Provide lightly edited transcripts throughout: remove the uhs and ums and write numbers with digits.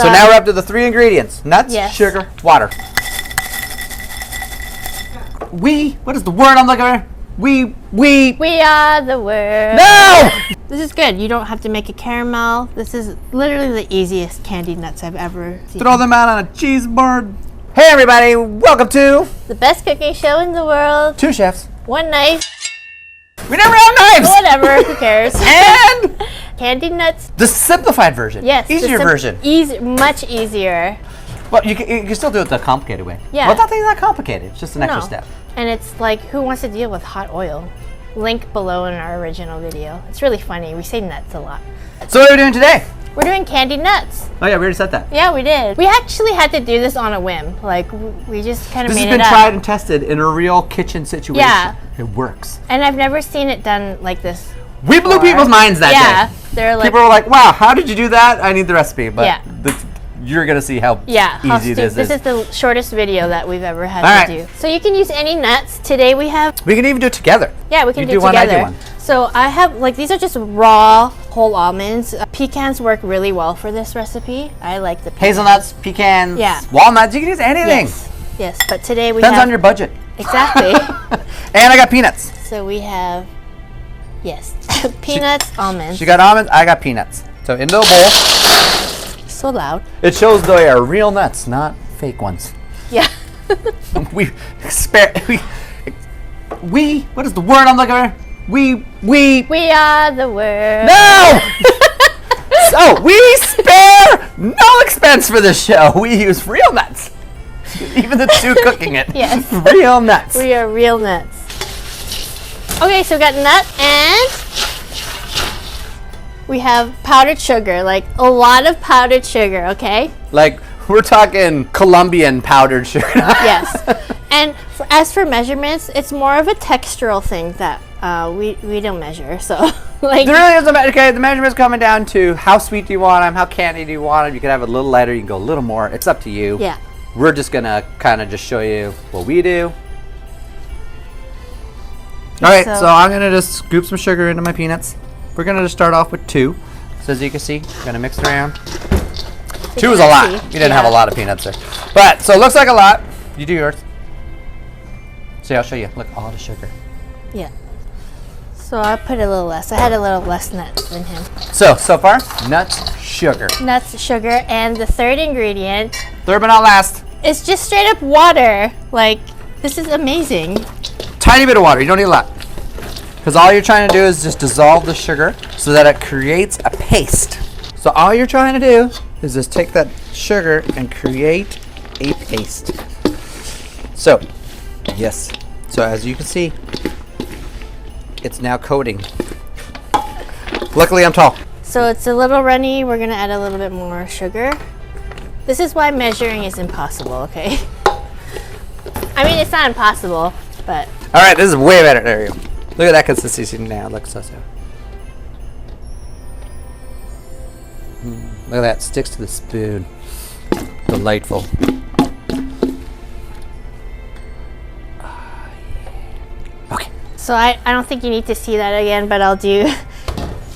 So now we're up to the 3 ingredients. Nuts, sugar, water. What is the word I'm looking for? We are the world. No! This is good. You don't have to make a caramel. This is literally the easiest candied nuts I've ever seen. Throw them out on a cheese board. Hey everybody, welcome to the best cooking show in the world. 2 chefs. 1 knife. We never have knives! Whatever, who cares? And candied nuts. the simplified version. Yes. Easier version. Much easier. Well, you can still do it the complicated way. Yeah. Well, it's not that complicated. It's just an extra step. And it's like, who wants to deal with hot oil? Link below in our original video. It's really funny. We say nuts a lot. So what are we doing today? We're doing candied nuts. Oh yeah, we already said that. Yeah, we did. We actually had to do this on a whim. Like, we just kind of made it up. This has been tried and tested in a real kitchen situation. Yeah. It works. And I've never seen it done like this. We blew people's minds that day. Yeah. They're like, people were like, wow, how did you do that? I need the recipe. But yeah. You're going to see how easy this is. This is the shortest video that we've ever had to do. So you can use any nuts. Today we have... We can even do it together. Yeah, we can do it one, together. I do one. So I have, like, these are just raw whole almonds. Pecans work really well for this recipe. I like the pecans. Hazelnuts, pecans, walnuts. You can use anything. Yes, but today we Depends on your budget. Exactly. And I got peanuts. So we have, peanuts, almonds. She got almonds, I got peanuts. So into a bowl. So loud. It shows they are real nuts, not fake ones. Yeah. What is the word I'm looking for? We are the world. No! So we spare no expense for this show. We use real nuts. Even the 2 cooking it. Yes. Real nuts. We are real nuts. Okay, so we got nut and we have powdered sugar, like a lot of powdered sugar, okay? Like, we're talking Colombian powdered sugar. Yes. And as for measurements, it's more of a textural thing that we don't measure. So, like, there really isn't. Okay, the measurement's coming down to how sweet do you want them, how candy do you want them. You can have it a little lighter, you can go a little more. It's up to you. Yeah. We're just gonna kind of just show you what we do. All right, so I'm gonna just scoop some sugar into my peanuts. We're gonna just start off with 2. So as you can see, we're gonna mix it around. 2 is a lot. You didn't have a lot of peanuts there. But, so it looks like a lot. You do yours. See, I'll show you. Look, all the sugar. Yeah. So I put a little less. I had a little less nuts than him. So far, nuts, sugar. Nuts, sugar, and the 3rd ingredient. 3rd but not last. It's just straight up water. Like, this is amazing. Tiny bit of water. You don't need a lot. Because all you're trying to do is just dissolve the sugar so that it creates a paste. So all you're trying to do is just take that sugar and create a paste. So, yes. So as you can see, it's now coating. Luckily I'm tall. So it's a little runny. We're gonna add a little bit more sugar. This is why measuring is impossible, okay? I mean, it's not impossible, but... All right, this is way better. There you go. Look at that consistency now. Look so. Look at that. Sticks to the spoon. Delightful. Okay. So I don't think you need to see that again, but I'll do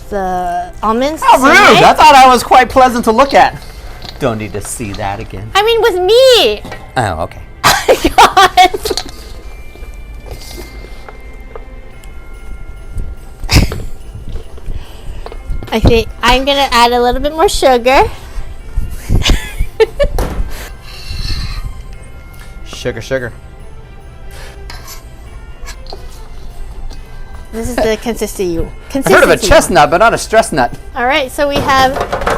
the almonds. How rude! I thought I was quite pleasant to look at. Don't need to see that again. I mean, with me. Oh, okay. God. I think I'm gonna add a little bit more sugar. Sugar. This is the consistency. I've heard of a chestnut, but not a stress nut. All right, so we have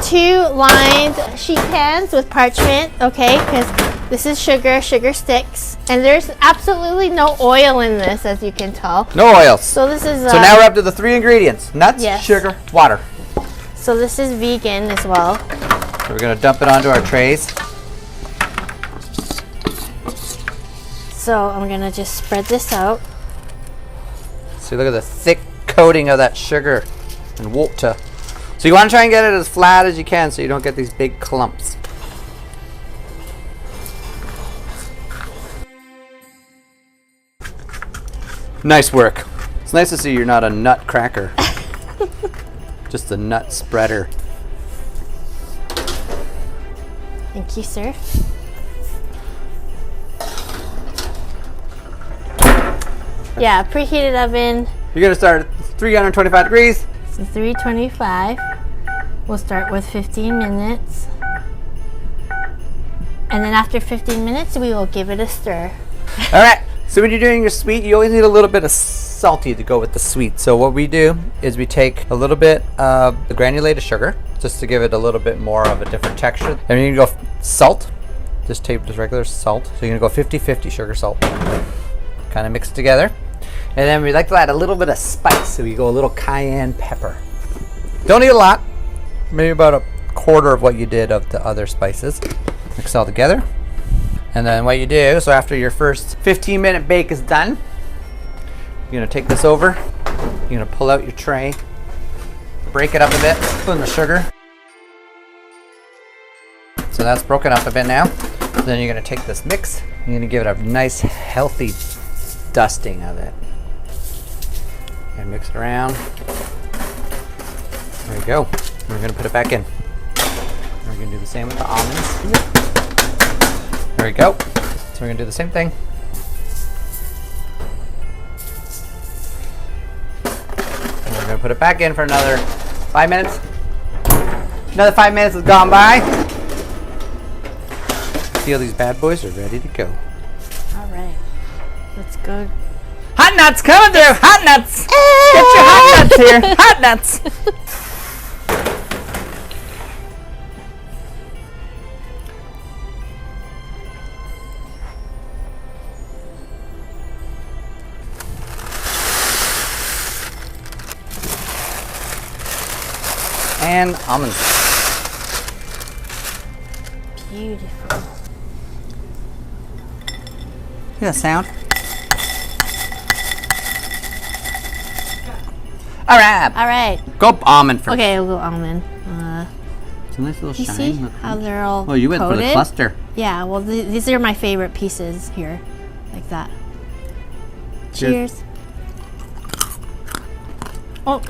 2 lined sheet pans with parchment, okay? Because this is sugar sticks, and there's absolutely no oil in this, as you can tell. No oils. So this is. So now we're up to the 3 ingredients: nuts, sugar, water. So this is vegan as well. So we're gonna dump it onto our trays. So I'm gonna just spread this out. See, look at the thick coating of that sugar and water. So you want to try and get it as flat as you can so you don't get these big clumps. Nice work. It's nice to see you're not a nut cracker. Just a nut spreader. Thank you, sir. Yeah, preheated oven. You're gonna start at 325 degrees. So 325. We'll start with 15 minutes. And then after 15 minutes, we will give it a stir. All right. So when you're doing your sweet, you always need a little bit of salty to go with the sweet. So what we do is we take a little bit of the granulated sugar, just to give it a little bit more of a different texture. And you're gonna go salt. Just take just regular salt. So you're gonna go 50-50 sugar, salt. Kind of mix it together. And then we like to add a little bit of spice. So we go a little cayenne pepper. Don't need a lot. Maybe about a quarter of what you did of the other spices. Mix it all together. And then what you do, so after your first 15-minute bake is done, you're gonna take this over, you're gonna pull out your tray, break it up a bit, put in the sugar. So that's broken up a bit now. Then you're gonna take this mix, you're gonna give it a nice healthy dusting of it. And mix it around. There you go. We're gonna put it back in. We're gonna do the same with the almonds. There we go. So we're gonna do the same thing. And we're gonna put it back in for another 5 minutes. Another 5 minutes has gone by. Feel these bad boys are ready to go. All right, let's go. Hot nuts coming through. Hot nuts. Get your hot nuts here. Hot nuts. And almonds. Beautiful. Hear that sound? All right. All right. Go almond first. Okay, we'll go almond. It's a nice little You shine. see Look. how they're all Oh, you went for the coated? cluster. Yeah, well, these are my favorite pieces here, like that. Cheers. Oh,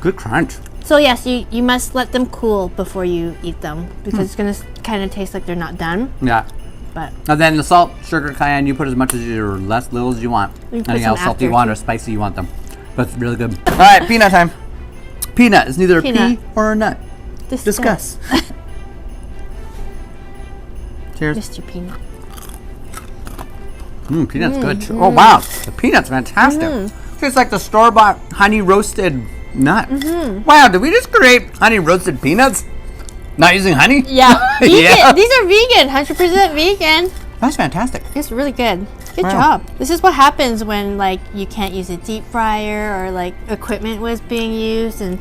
Good crunch. so yes, you must let them cool before you eat them because it's gonna kind of taste like they're not done. Yeah. But And then the salt, sugar, cayenne, you put as much as or less little as you want. You can put Anything some else salty you after, want too. or spicy you want them. But it's really good. All right, peanut time. Peanut is neither a Peanut. pea or a nut. Discuss. Cheers. Mr. Peanut. Peanut's good too. Oh wow, the peanut's fantastic. Tastes like the store-bought honey roasted nut. Wow, did we just create honey roasted peanuts? Not using honey? Yeah, vegan. Yeah. These are vegan, 100% vegan. That's fantastic. It's really good. Good Wow. job. This is what happens when like you can't use a deep fryer or like equipment was being used and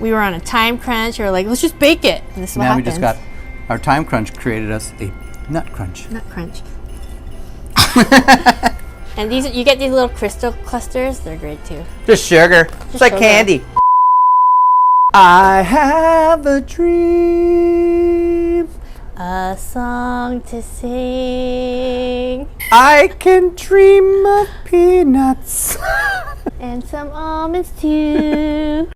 we were on a time crunch or like let's just bake it. And this is what Now happens. we just got our time crunch created us a nut crunch. Nut crunch. And these you get these little crystal clusters. They're great too. Just sugar. It's like sugar. candy. I have a dream. A song to sing I can dream of peanuts. and some almonds too.